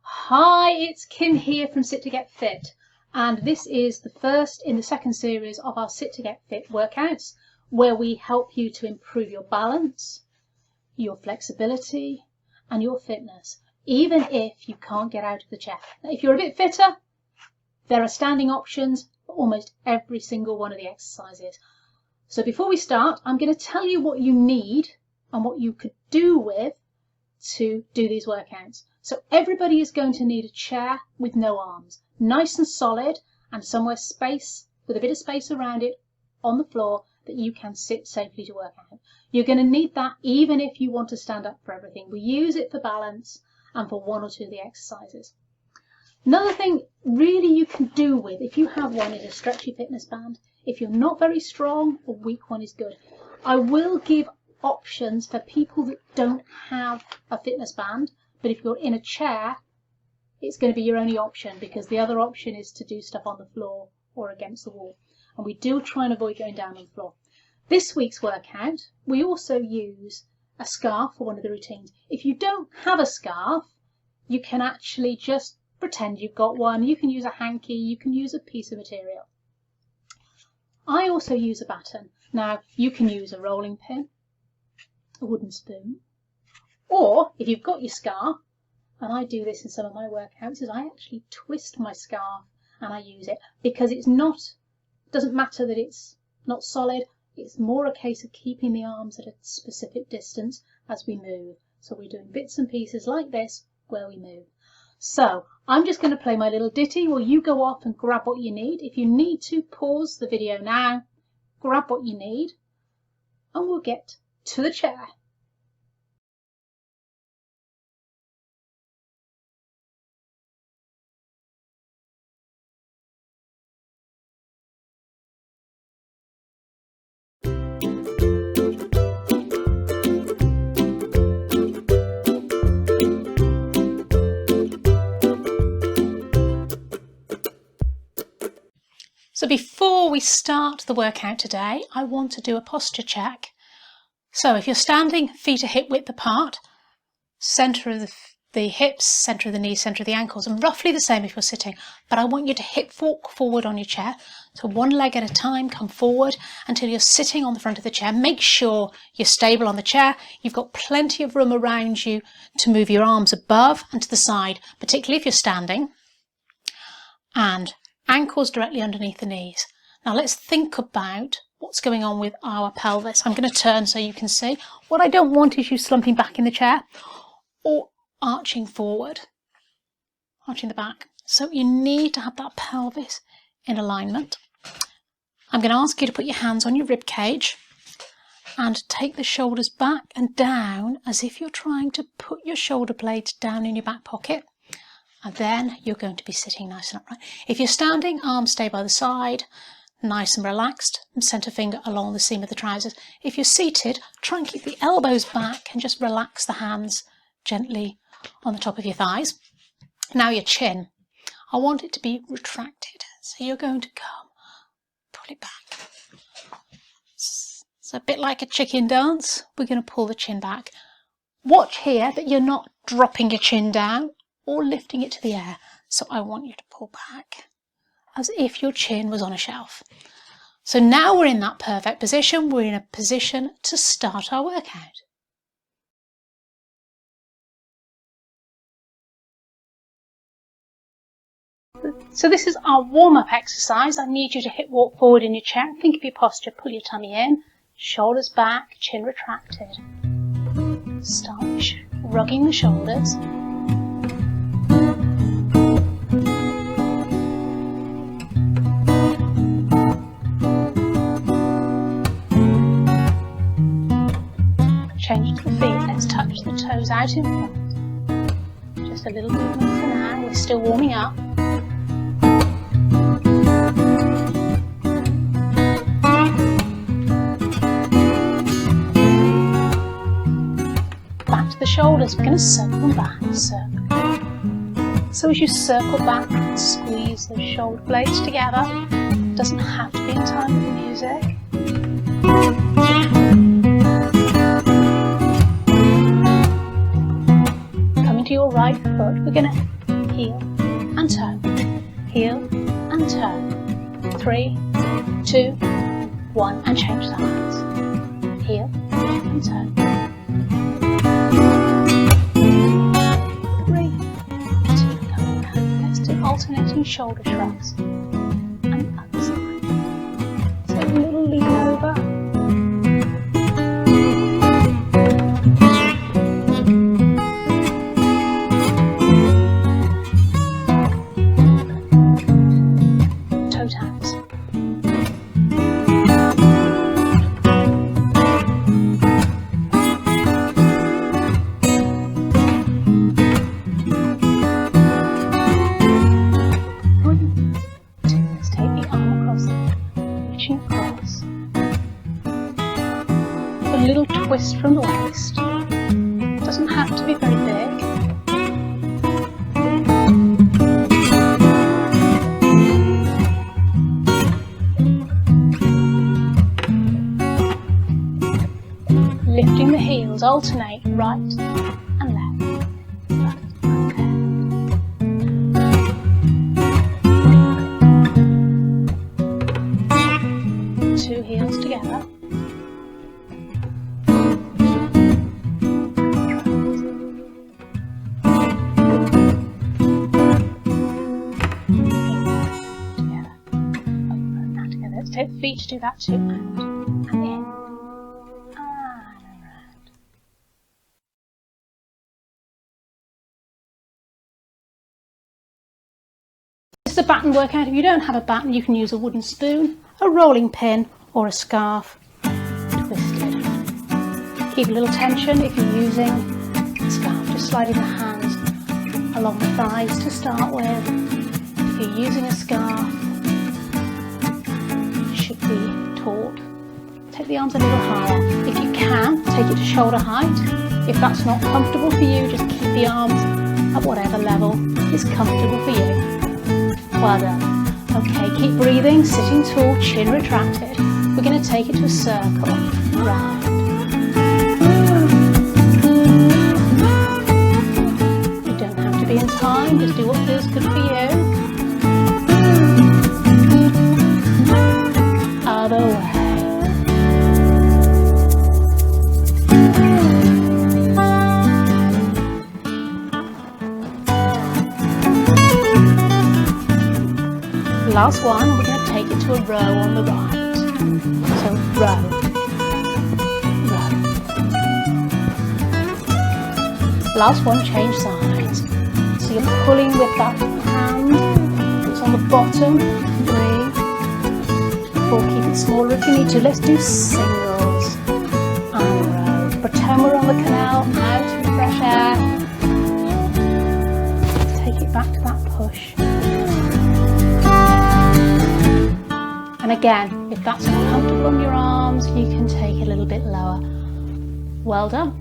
Hi, it's Kim here from Sit to Get Fit, and this is the first in the second series of our Sit to Get Fit workouts, where we help you to improve your balance, your flexibility and your fitness, even if you can't get out of the chair. Now, if you're a bit fitter, there are standing options for almost every single one of the exercises. So before we start, I'm going to tell you what you need and what you could do with to do these workouts. So everybody is going to need a chair with no arms, nice and solid, and somewhere with a bit of space around it on the floor that you can sit safely to work out. You're going to need that even if you want to stand up for everything. We use it for balance and for one or two of the exercises. Another thing really you can do with, if you have one, is a stretchy fitness band. If you're not very strong, a weak one is good. I will give options for people that don't have a fitness band, but if you're in a chair, it's going to be your only option, because the other option is to do stuff on the floor or against the wall, and we do try and avoid going down on the floor. This week's workout, we also use a scarf for one of the routines. If you don't have a scarf, you can actually just pretend you've got one. You can use a hanky, you can use a piece of material. I also use a baton. Now, you can use a rolling pin, a wooden spoon, or if you've got your scarf, and I do this in some of my workouts, is I actually twist my scarf and I use it, because doesn't matter that it's not solid, it's more a case of keeping the arms at a specific distance as we move. So we're doing bits and pieces like this where we move. So I'm just going to play my little ditty while you go off and grab what you need. If you need to, pause the video now, grab what you need, and we'll get to the chair. So before we start the workout today, I want to do a posture check. So if you're standing, feet are hip width apart, centre of the hips, centre of the knees, centre of the ankles, and roughly the same if you're sitting. But I want you to hip walk forward on your chair. So one leg at a time, come forward until you're sitting on the front of the chair. Make sure you're stable on the chair. You've got plenty of room around you to move your arms above and to the side, particularly if you're standing. And ankles directly underneath the knees. Now let's think about what's going on with our pelvis. I'm going to turn so you can see. What I don't want is you slumping back in the chair or arching forward, arching the back. So you need to have that pelvis in alignment. I'm going to ask you to put your hands on your rib cage and take the shoulders back and down as if you're trying to put your shoulder blades down in your back pocket. And then you're going to be sitting nice and upright. If you're standing, arms stay by the side, nice and relaxed, and centre finger along the seam of the trousers. If you're seated, try and keep the elbows back and just relax the hands gently on the top of your thighs. Now your chin, I want it to be retracted. So you're going to come, pull it back. It's a bit like a chicken dance. We're going to pull the chin back. Watch here that you're not dropping your chin down or lifting it to the air. So I want you to pull back as if your chin was on a shelf. So now we're in that perfect position. We're in a position to start our workout. So this is our warm-up exercise. I need you to hip walk forward in your chair. Think of your posture. Pull your tummy in, shoulders back, chin retracted. Start rugging the shoulders. Change to the feet. Let's touch the toes out in front. Just a little movement for now. We're still warming up. Back to the shoulders. We're going to circle them back. Circle. So as you circle back, squeeze those shoulder blades together. It doesn't have to be in time with the music. To your right foot, we're going to heel and toe, heel and toe. 3, 2, 1, and change sides. Heel and toe. 3, 2, coming back. Let's do alternating shoulder shrugs. And the other side. So a little lean over. Twist from the waist. Doesn't have to be very big. Lifting the heels, alternate right and left. Okay. 2 heels together. Take the feet to do that too, and in, and around. This is a batten workout. If you don't have a batten, you can use a wooden spoon, a rolling pin, or a scarf. Twisted. Keep a little tension if you're using a scarf. Just sliding the hands along the thighs to start with. If you're using a scarf, should be taut. Take the arms a little higher. If you can, take it to shoulder height. If that's not comfortable for you, just keep the arms at whatever level is comfortable for you. Well done. Okay, keep breathing, sitting tall, chin retracted. We're going to take it to a circle, round. You don't have to be in time, just do what feels good for you. Other way. Last one, we're going to take it to a row on the right. So row, row. Last one, change sides. So you're pulling with that hand that's on the bottom. 3, 4, keep it smaller if you need to. Let's do singles and row. Pretend we're on the canal, out in the fresh air. Take it back to that push. And again, if that's not comfortable on your arms, you can take it a little bit lower. Well done.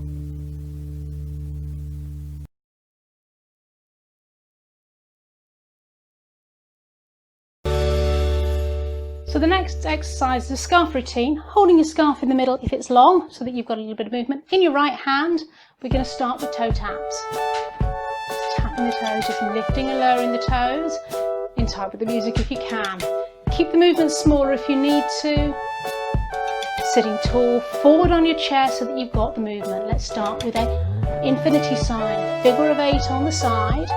So the next exercise is a scarf routine, holding your scarf in the middle if it's long, so that you've got a little bit of movement. In your right hand, we're going to start with toe taps. Just tapping the toes, just lifting and lowering the toes, in time with the music if you can. Keep the movement smaller if you need to. Sitting tall, forward on your chair so that you've got the movement. Let's start with a infinity sign, figure of 8 on the side.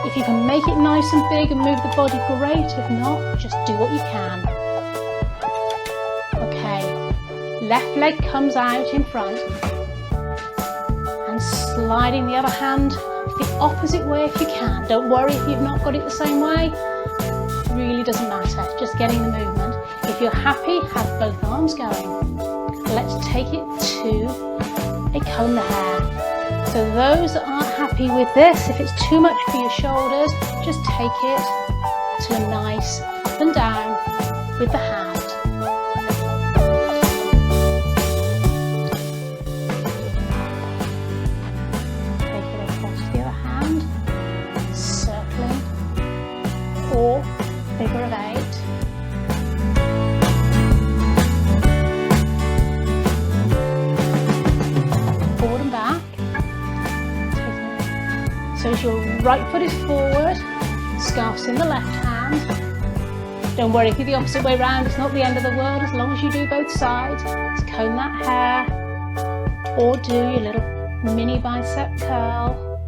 If you can make it nice and big and move the body, great. If not, just do what you can. Okay, left leg comes out in front and sliding the other hand the opposite way if you can. Don't worry if you've not got it the same way. Really doesn't matter, just getting the movement. If you're happy, have both arms going. Let's take it to a comb the hair. So those that aren't happy with this, if it's too much for your shoulders, just take it to a nice up and down with the hand. Take it across the other hand, circling, or figure of 8. Forward and back. So as your right foot is forward, scarf's in the left hand. Don't worry if you're the opposite way round, it's not the end of the world as long as you do both sides. Just comb that hair or do your little mini bicep curl.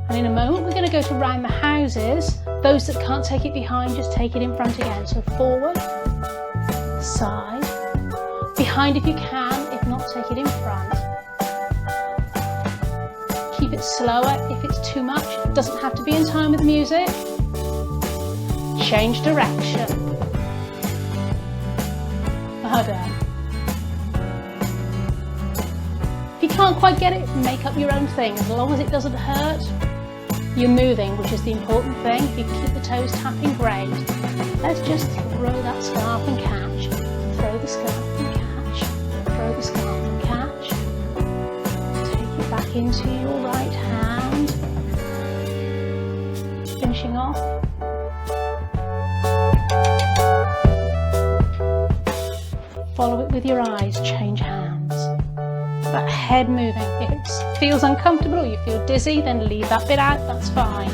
And in a moment we're going to go to round the houses. Those that can't take it behind, just take it in front again. So forward, side, behind if you can, if not take it in front. Keep it slower if it's too much. It doesn't have to be in time with music. Change direction. Well done. If you can't quite get it, make up your own thing. As long as it doesn't hurt, you're moving, which is the important thing. If you keep the toes tapping, great. Let's just throw that scarf and catch. Throw the scarf and catch. Throw the scarf and catch. Take it back into your right hand. Finishing off. Follow it with your eyes, change hands. That head moving. If it feels uncomfortable or you feel dizzy, then leave that bit out, that's fine.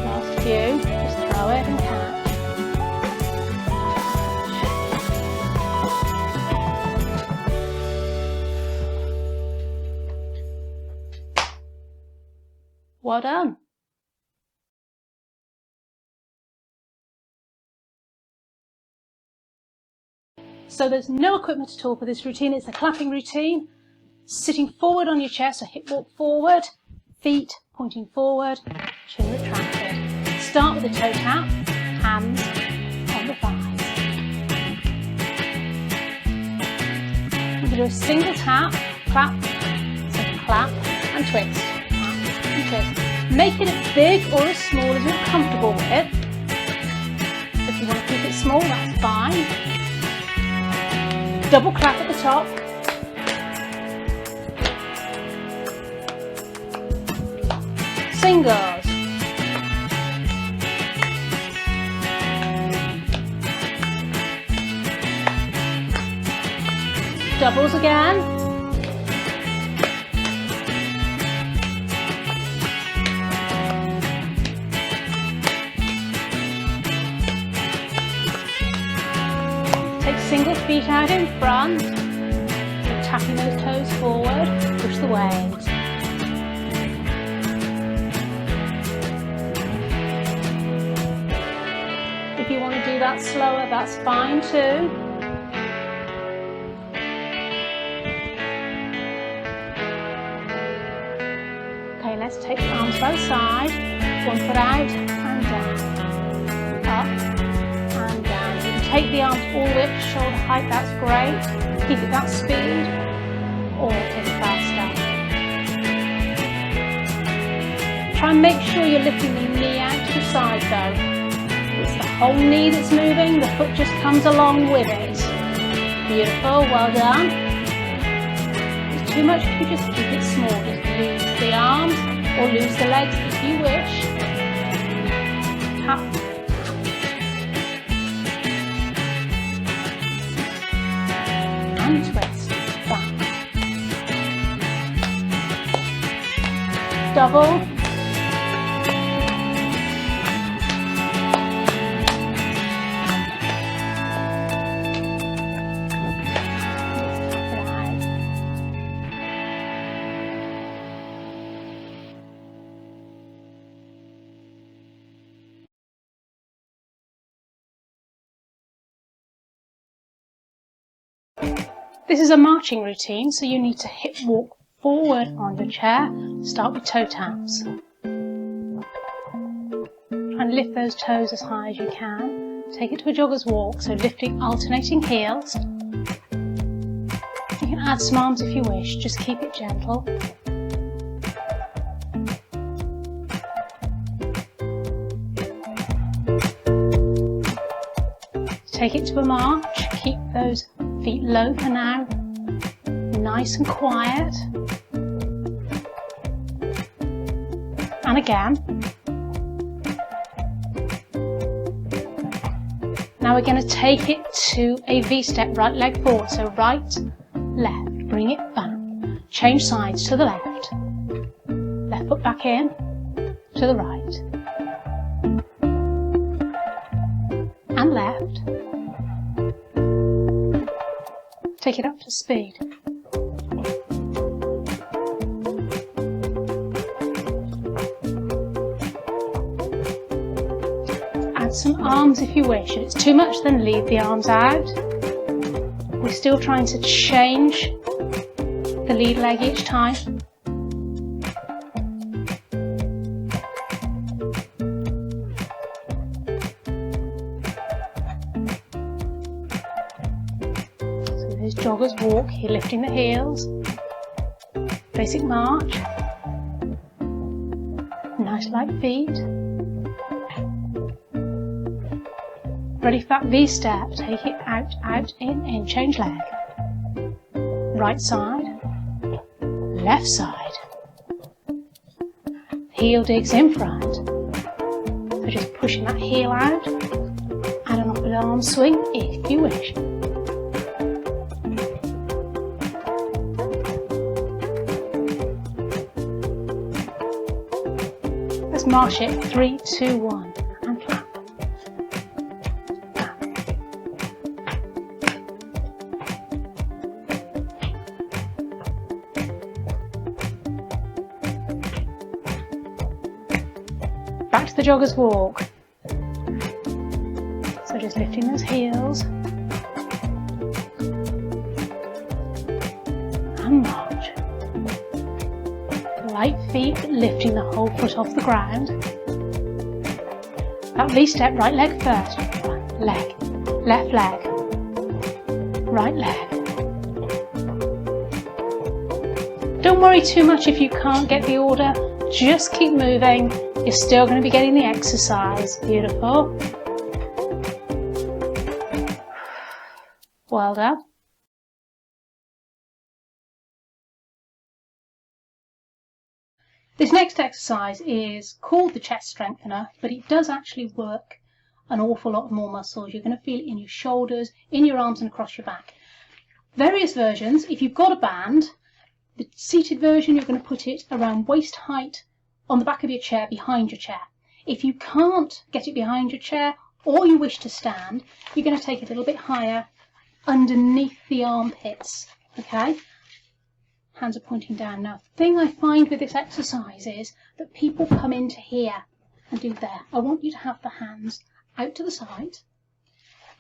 Last few, just throw it and catch. Well done. So there's no equipment at all for this routine, it's a clapping routine. Sitting forward on your chair, so hip walk forward, feet pointing forward, chin retracted. Start with the toe tap, hands on the thighs. We're going to do a single tap, clap, so clap and twist, clap and twist. Make it as big or as small as you're comfortable with. If you want to keep it small, that's fine. Double clap at the top. Singles. Doubles again. Single feet out in front, and tapping those toes forward, push the waves. If you want to do that slower, that's fine too. Okay, let's take the arms by the side, one foot out and down, up. Take the arms all the way up to shoulder height, that's great. Keep it that speed, or take it faster. Try and make sure you're lifting the knee out to the side though. It's the whole knee that's moving, the foot just comes along with it. Beautiful, well done. If it's too much, you just keep it small. Just lose the arms or lose the legs if you wish. Tap. And twist, back, double, This is a marching routine, so you need to hip walk forward on your chair. Start with toe taps. And lift those toes as high as you can. Take it to a jogger's walk, so lifting, alternating heels. You can add some arms if you wish, just keep it gentle. Take it to a march, keep those feet low for now, nice and quiet. And again. Now we're going to take it to a V-step, right leg forward. So right, left, bring it back. Change sides to the left. Left foot back in, to the right. And left. Take it up to speed. Add some arms if you wish. If it's too much, then leave the arms out. We're still trying to change the lead leg each time. So there's jogger's walk, you're lifting the heels. Basic march. Nice light feet. Ready for that V-step, take it out, out, in, change leg. Right side, left side. Heel digs in front. So just pushing that heel out, and an upper arm swing if you wish. Let's march it, 3, 2, 1, and clap. Back to the jogger's walk. So just lifting those heels. And march. Light feet, lifting the whole foot off the ground. That V-step, right leg first. Right leg, left leg, right leg. Don't worry too much if you can't get the order. Just keep moving. You're still going to be getting the exercise. Beautiful. Well done. This next exercise is called the chest strengthener, but it does actually work an awful lot more muscles. You're going to feel it in your shoulders, in your arms and across your back. Various versions. If you've got a band, the seated version, you're going to put it around waist height on the back of your chair, behind your chair. If you can't get it behind your chair or you wish to stand, you're going to take it a little bit higher underneath the armpits, okay? Hands are pointing down. Now, the thing I find with this exercise is that people come into here and do there. I want you to have the hands out to the side,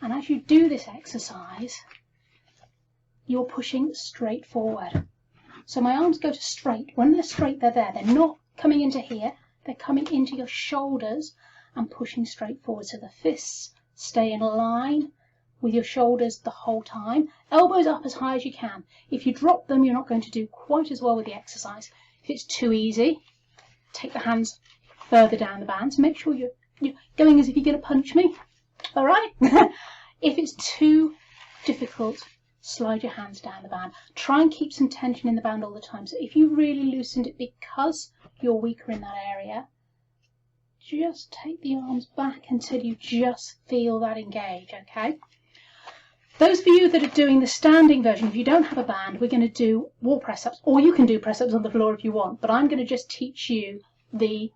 and as you do this exercise, you're pushing straight forward. So my arms go to straight. When they're straight, they're there. They're not coming into here, they're coming into your shoulders and pushing straight forward. So the fists stay in line with your shoulders the whole time. Elbows up as high as you can. If you drop them, you're not going to do quite as well with the exercise. If it's too easy, take the hands further down the band. So make sure you're going as if you're going to punch me. All right? If it's too difficult, slide your hands down the band. Try and keep some tension in the band all the time. So if you really loosened it because you're weaker in that area, just take the arms back until you just feel that engage, okay? Those of you that are doing the standing version, if you don't have a band, we're going to do wall press-ups, or you can do press-ups on the floor if you want, but I'm going to just teach you the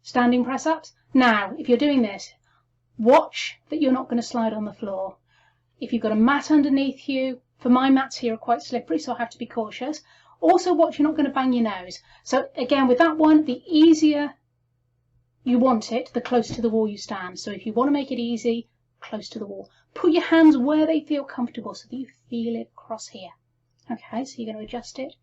standing press-ups. Now, if you're doing this, watch that you're not going to slide on the floor. If you've got a mat underneath you, for my mats here are quite slippery, so I have to be cautious. Also watch you're not going to bang your nose. So again, with that one, the easier you want it, the closer to the wall you stand. So if you want to make it easy, close to the wall. Put your hands where they feel comfortable so that you feel it across here. Okay, so you're going to adjust it.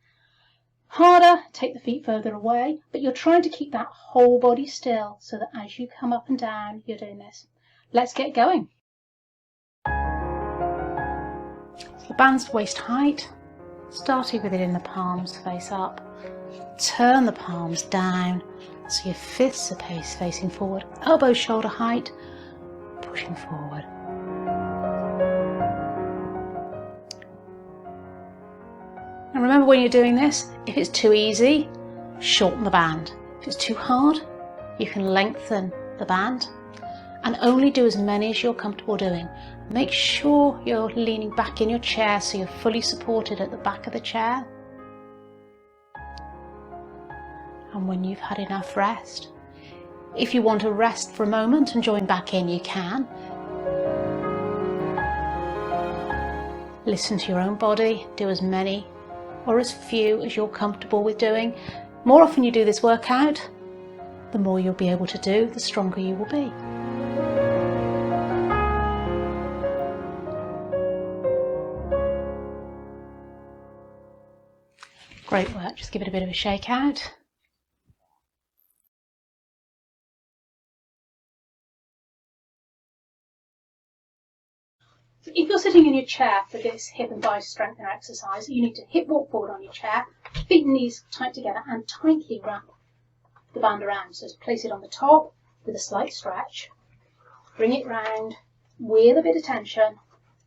Harder, take the feet further away, but you're trying to keep that whole body still so that as you come up and down, you're doing this. Let's get going. The band's waist height, starting with it in the palms face up. Turn the palms down so your fists are facing forward. Elbows shoulder height, pushing forward. And remember when you're doing this, if it's too easy, shorten the band. If it's too hard, you can lengthen the band. and only do as many as you're comfortable doing. Make sure you're leaning back in your chair so you're fully supported at the back of the chair. And when you've had enough rest, if you want to rest for a moment and join back in, you can. Listen to your own body, do as many or as few as you're comfortable with doing. The more often you do this workout, the more you'll be able to do, the stronger you will be. Great work, just give it a bit of a shake out. So if you're sitting in your chair for this hip and thigh strengthener exercise, you need to hip walk forward on your chair, feet and knees tight together, and tightly wrap the band around. So place it on the top with a slight stretch, bring it round with a bit of tension,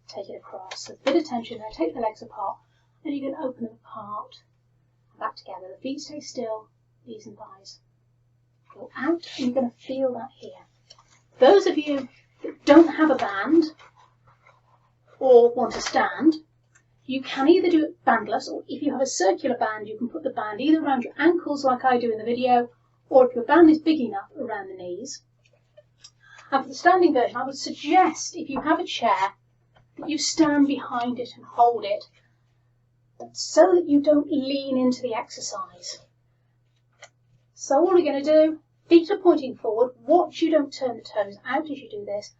take it across. So a bit of tension, then take the legs apart, and you can open them apart, back together. The feet stay still, knees and thighs go out, and you're going to feel that here. Those of you that don't have a band or want to stand, you can either do it bandless, or if you have a circular band, you can put the band either around your ankles like I do in the video, or if your band is big enough, around the knees. And for the standing version, I would suggest, if you have a chair, that you stand behind it and hold it, so that you don't lean into the exercise. So all we're going to do, feet are pointing forward, watch you don't turn the toes out as you do this.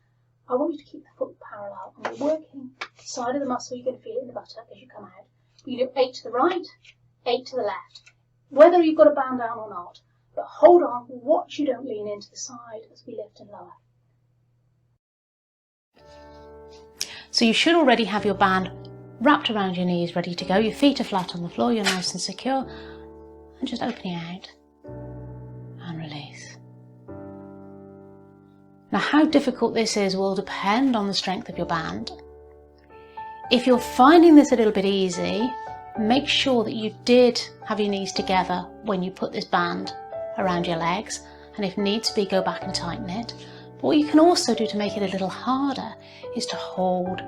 I want you to keep the foot parallel, and we're working the side of the muscle. You're going to feel it in the buttock as you come out. You do 8 to the right, 8 to the left, whether you've got a band down or not. But hold on, watch you don't lean into the side as we lift and lower. So you should already have your band wrapped around your knees, ready to go. Your feet are flat on the floor, you're nice and secure. And just opening out and release. Now, how difficult this is will depend on the strength of your band. If you're finding this a little bit easy, make sure that you did have your knees together when you put this band around your legs, and if needs be, go back and tighten it. But what you can also do to make it a little harder is to hold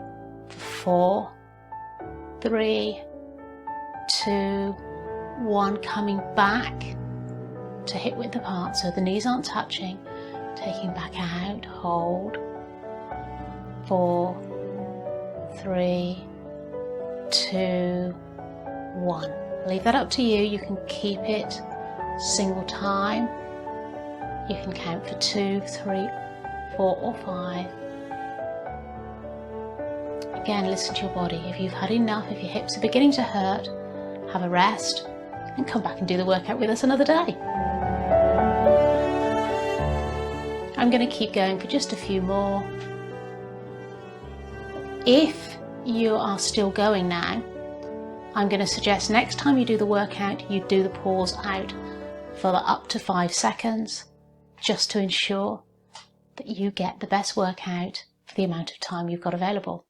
for 4, 3, 2, 1, coming back to hip width apart so the knees aren't touching. Taking back out, hold, 4, 3, 2, 1. Leave that up to you. You can keep it single time. You can count for 2, 3, 4 or 5. Again, listen to your body. If you've had enough, if your hips are beginning to hurt, have a rest and come back and do the workout with us another day. I'm going to keep going for just a few more. If you are still going now, I'm going to suggest next time you do the workout, you do the pause out for up to 5 seconds, just to ensure that you get the best workout for the amount of time you've got available.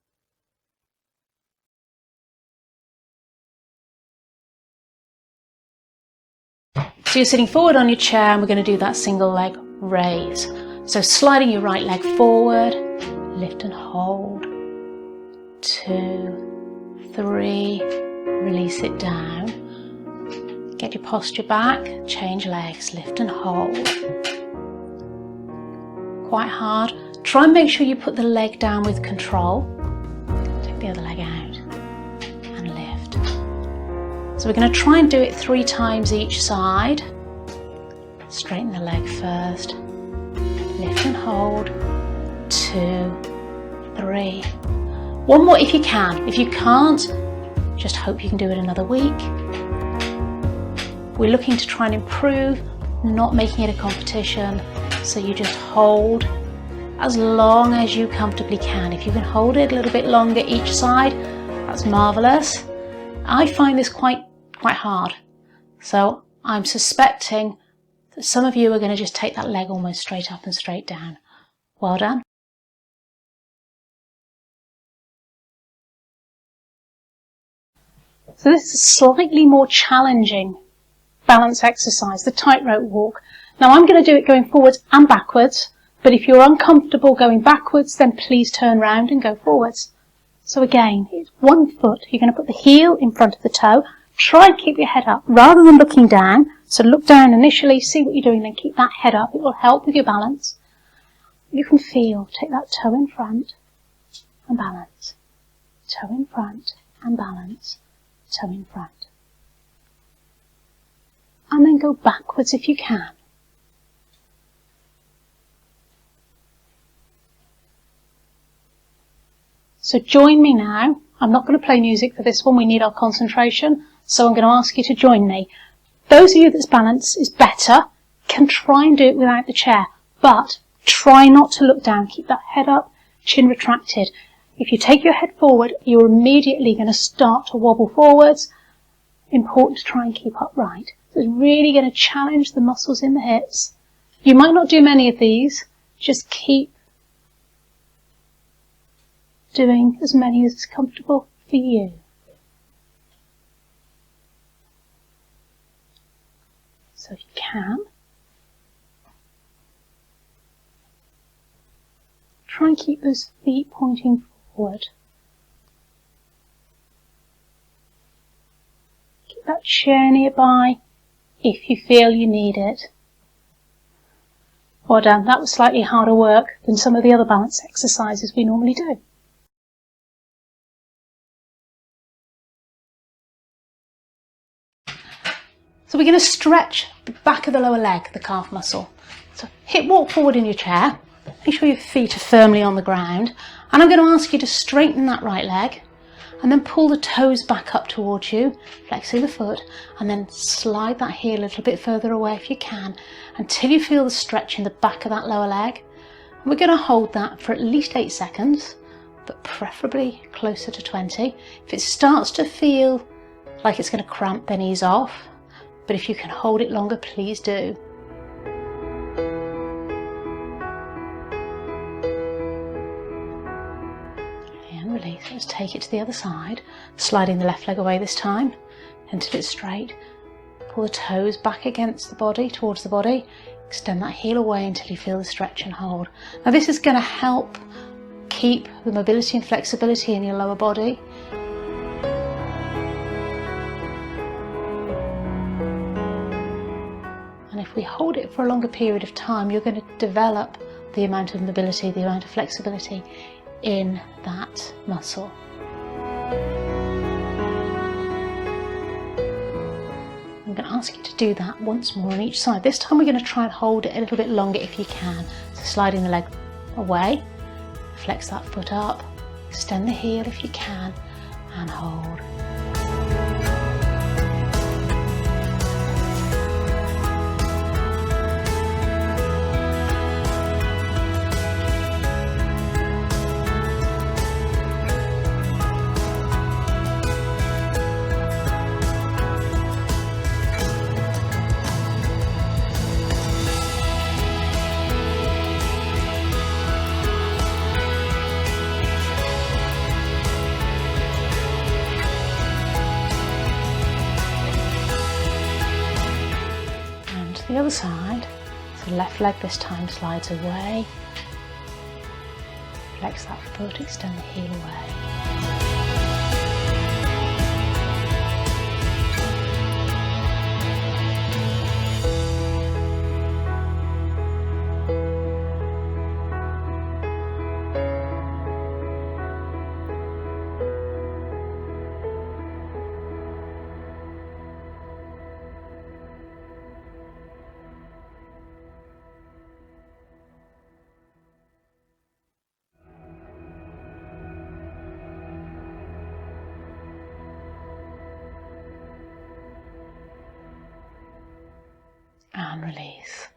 So you're sitting forward on your chair, and we're going to do that single leg raise. So sliding your right leg forward, lift and hold, 2, 3, release it down. Get your posture back, change legs, lift and hold. Quite hard. Try and make sure you put the leg down with control. Take the other leg out and lift. So we're going to try and do it 3 times each side. Straighten the leg first. Lift and hold, 2, 3. One more if you can. If you can't, just hope you can do it another week. We're looking to try and improve, not making it a competition. So you just hold as long as you comfortably can. If you can hold it a little bit longer each side, that's marvellous. I find this quite hard. So I'm suspecting that some of you are going to just take that leg almost straight up and straight down. Well done. So this is a slightly more challenging balance exercise, the tightrope walk. Now I'm going to do it going forwards and backwards, But if you're uncomfortable going backwards, then please turn round and go forwards. So again, it's 1 foot. You're going to put the heel in front of the toe. Try and keep your head up rather than looking down. So look down initially, see what you're doing, then keep that head up. It will help with your balance. You can feel, take that toe in front and balance. Toe in front and balance. Toe in front. And then go backwards if you can. So join me now. I'm not going to play music for this one. We need our concentration. So I'm going to ask you to join me. Those of you that's balance is better can try and do it without the chair. But try not to look down. Keep that head up, chin retracted. If you take your head forward, you're immediately going to start to wobble forwards. Important to try and keep upright. It's really going to challenge the muscles in the hips. You might not do many of these. Just keep doing as many as is comfortable for you. So if you can, try and keep those feet pointing forward. Keep that chair nearby if you feel you need it. Well done, that was slightly harder work than some of the other balance exercises we normally do. So we're going to stretch the back of the lower leg, the calf muscle. So hip walk forward in your chair. Make sure your feet are firmly on the ground. And I'm going to ask you to straighten that right leg and then pull the toes back up towards you, flexing the foot, and then slide that heel a little bit further away if you can until you feel the stretch in the back of that lower leg. And we're going to hold that for at least 8 seconds, but preferably closer to 20. If it starts to feel like it's going to cramp, then ease off. But if you can hold it longer, please do. And release. Let's take it to the other side, sliding the left leg away this time until it's straight. Pull the toes back against the body, towards the body. Extend that heel away until you feel the stretch and hold. Now this is going to help keep the mobility and flexibility in your lower body. And if we hold it for a longer period of time, you're going to develop the amount of mobility, the amount of flexibility in that muscle. I'm going to ask you to do that once more on each side. This time we're going to try and hold it a little bit longer if you can. So sliding the leg away, flex that foot up, extend the heel if you can, and hold. The other side, so left leg this time slides away, flex that foot, extend the heel away. And release.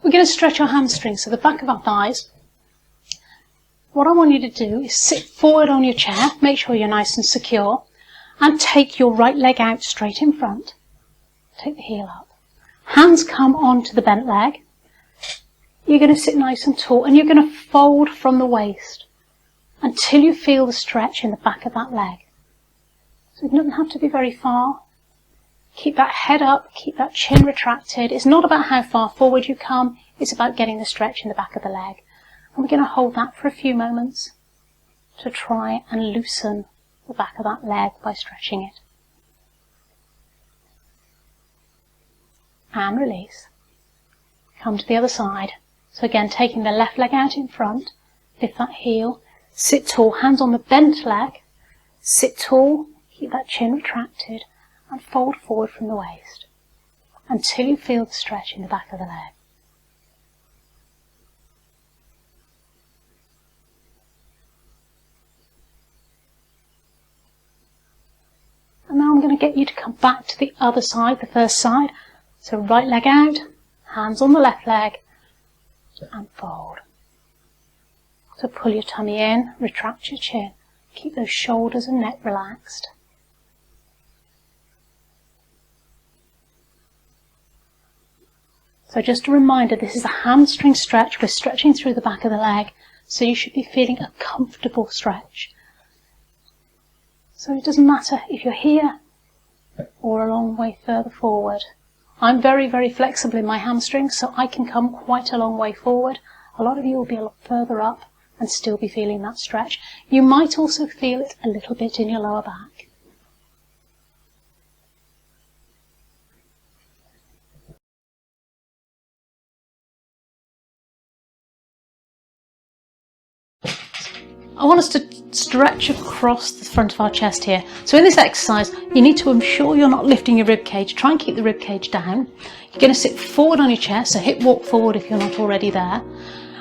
We're going to stretch our hamstrings, so the back of our thighs. What I want you to do is sit forward on your chair, make sure you're nice and secure, and take your right leg out straight in front. Take the heel up. Hands come onto the bent leg. You're going to sit nice and tall, and you're going to fold from the waist until you feel the stretch in the back of that leg. So it doesn't have to be very far. Keep that head up, keep that chin retracted. It's not about how far forward you come, it's about getting the stretch in the back of the leg. And we're going to hold that for a few moments to try and loosen the back of that leg by stretching it. And release. Come to the other side. So again, taking the left leg out in front, lift that heel, sit tall, hands on the bent leg, sit tall, keep that chin retracted, and fold forward from the waist until you feel the stretch in the back of the leg. And now I'm going to get you to come back to the other side, the first side. So right leg out, hands on the left leg, and fold. So pull your tummy in, retract your chin, keep those shoulders and neck relaxed. So just a reminder, this is a hamstring stretch. We're stretching through the back of the leg, so you should be feeling a comfortable stretch. So it doesn't matter if you're here or a long way further forward. I'm very, very flexible in my hamstrings, so I can come quite a long way forward. A lot of you will be a lot further up and still be feeling that stretch. You might also feel it a little bit in your lower back. I want us to stretch across the front of our chest here. So in this exercise, you need to ensure you're not lifting your rib cage. Try and keep the rib cage down. You're going to sit forward on your chest, so hip walk forward if you're not already there,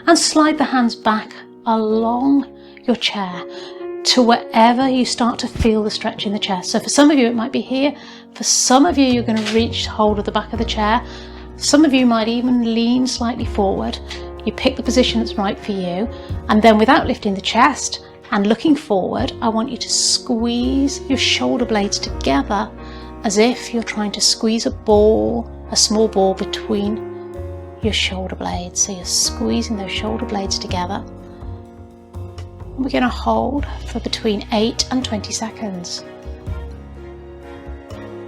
and slide the hands back along your chair to wherever you start to feel the stretch in the chest. So for some of you, it might be here. For some of you, you're going to reach hold of the back of the chair. Some of you might even lean slightly forward. You pick the position that's right for you, and then without lifting the chest and looking forward, I want you to squeeze your shoulder blades together as if you're trying to squeeze a ball, a small ball between your shoulder blades. So you're squeezing those shoulder blades together. And we're going to hold for between 8 and 20 seconds.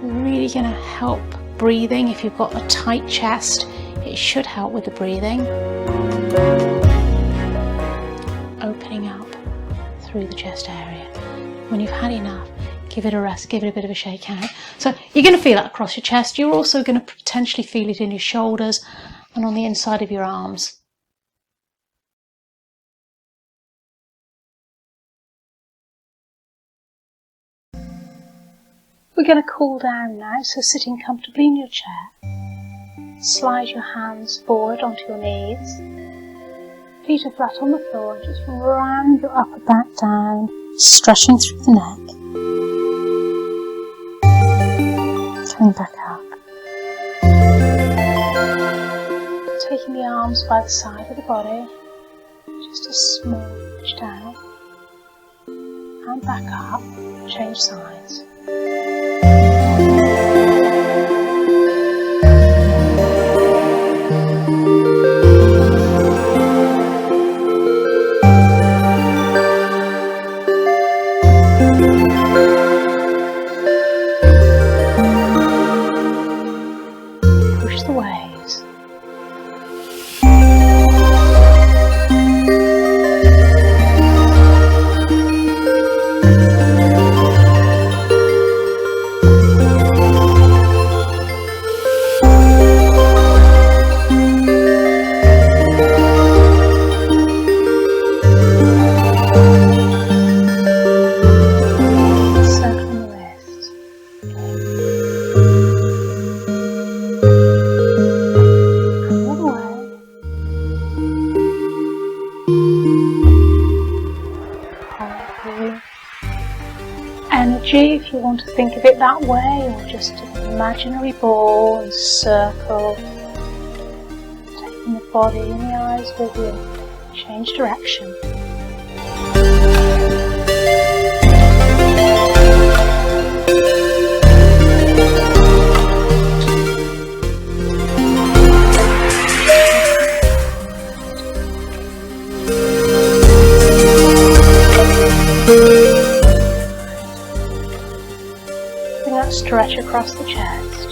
Really going to help breathing. If you've got a tight chest, it should help with the breathing. Opening up through the chest area. When you've had enough, give it a rest, give it a bit of a shake out. So you're going to feel it across your chest. You're also going to potentially feel it in your shoulders and on the inside of your arms. We're going to cool down now, so sitting comfortably in your chair. Slide your hands forward onto your knees. Feet are flat on the floor. Just round your upper back down, stretching through the neck. Coming back up. Taking the arms by the side of the body. Just a small reach down. And back up. Change sides. Push the waves. Energy, if you want to think of it that way, or just an imaginary ball and circle, taking the body and the eyes with you, change direction. Stretch across the chest.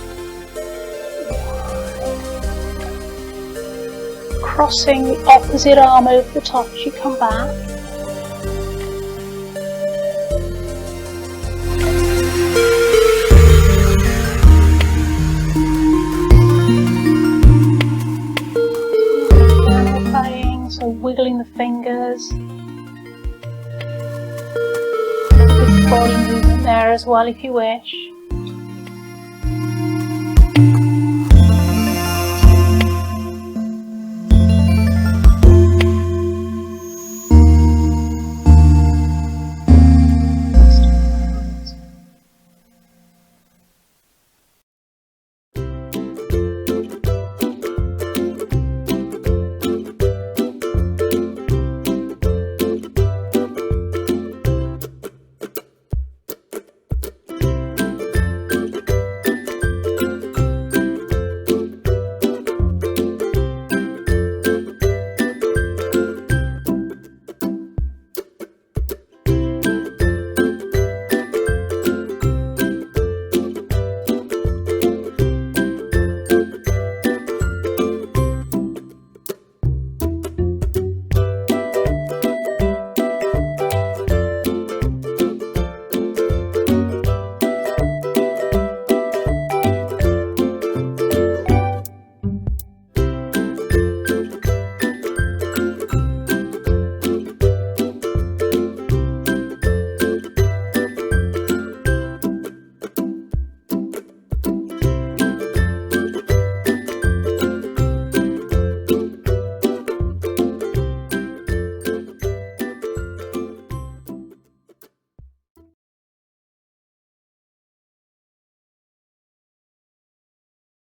Crossing the opposite arm over the top as you come back. Piano playing, so wiggling the fingers. Body movement there as well if you wish.